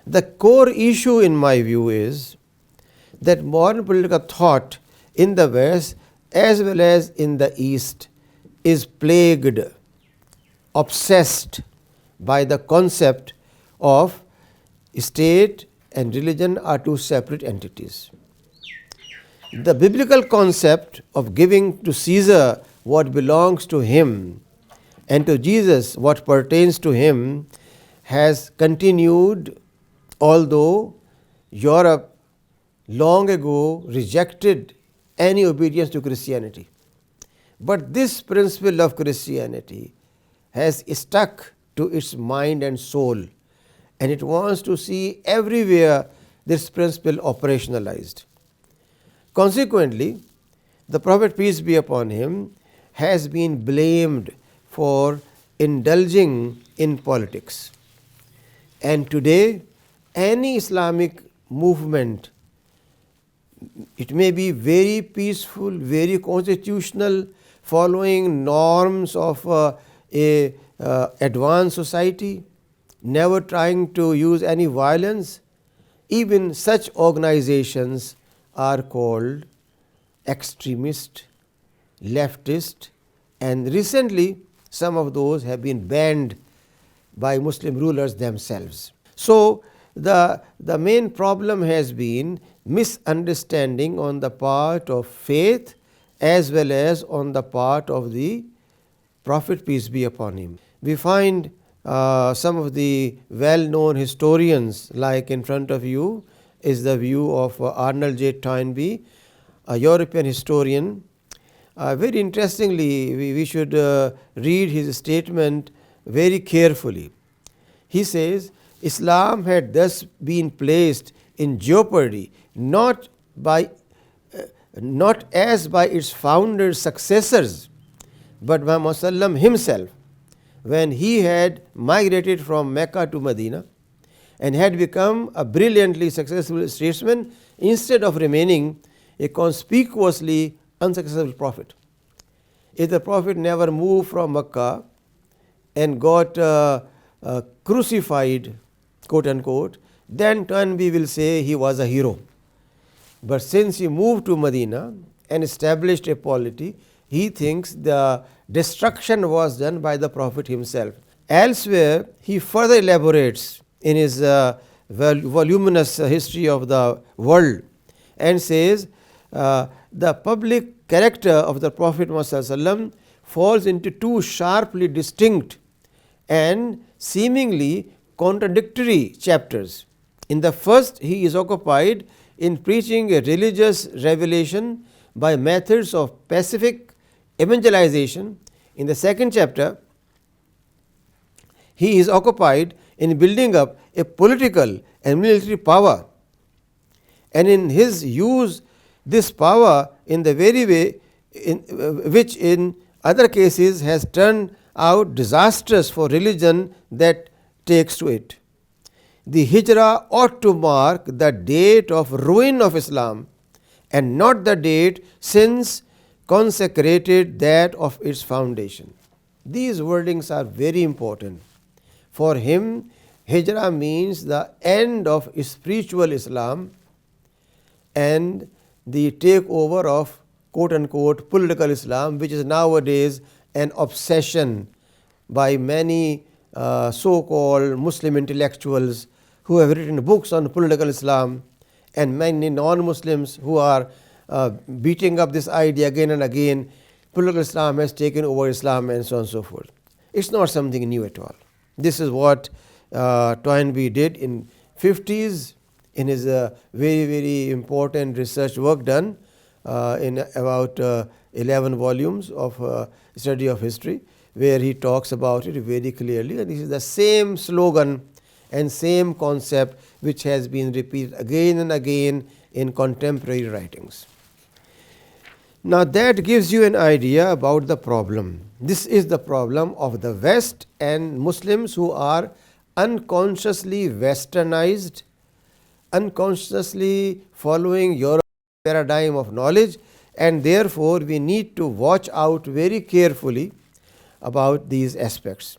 The core issue in my view is that modern political thought in the West as well as in the East is plagued, obsessed by the concept of state and religion are two separate entities. The biblical concept of giving to Caesar what belongs to him and to Jesus what pertains to him has continued, although Europe long ago rejected any obedience to Christianity. But this principle of Christianity has stuck to its mind and soul, and it wants to see everywhere this principle operationalized. Consequently, the Prophet, peace be upon him, has been blamed for indulging in politics. And today, any Islamic movement, it may be very peaceful, very constitutional, following norms of a advanced society, never trying to use any violence. Even such organizations are called extremist, leftist, and recently some of those have been banned by Muslim rulers themselves. So the main problem has been misunderstanding on the part of faith as well as on the part of the Prophet, peace be upon him. We find some of the well-known historians, like in front of you is the view of Arnold J. Toynbee, a European historian. Very interestingly, we should read his statement very carefully. He says, Islam had thus been placed in jeopardy not as by its founders' successors, but by Muhammad himself, when he had migrated from Mecca to Medina and had become a brilliantly successful statesman instead of remaining a conspicuously unsuccessful prophet. If the Prophet never moved from Mecca and got crucified, quote unquote, then Toynbee will say he was a hero. But since he moved to Medina and established a polity, he thinks the destruction was done by the Prophet himself. Elsewhere, he further elaborates in his voluminous history of the world and says the public character of the Prophet Muhammad falls into two sharply distinct and seemingly contradictory chapters. In the first, he is occupied in preaching a religious revelation by methods of pacific evangelization. In the second chapter, he is occupied in building up a political and military power, and in his use this power in the very way which in other cases has turned out disastrous for religion that takes to it. The Hijrah ought to mark the date of ruin of Islam and not the date since consecrated that of its foundation. These wordings are very important. For him, Hijrah means the end of spiritual Islam and the takeover of quote unquote political Islam, which is nowadays an obsession by many so-called Muslim intellectuals who have written books on political Islam, and many non-Muslims who are beating up this idea again and again. Political Islam has taken over Islam and so on and so forth. It's not something new at all. This is what Toynbee did in 50s in his very, very important research work done in about 11 volumes of study of history, where he talks about it very clearly. And this is the same slogan and same concept which has been repeated again and again in contemporary writings. Now that gives you an idea about the problem. This is the problem of the West and Muslims who are unconsciously westernized, unconsciously following your paradigm of knowledge, and therefore we need to watch out very carefully about these aspects.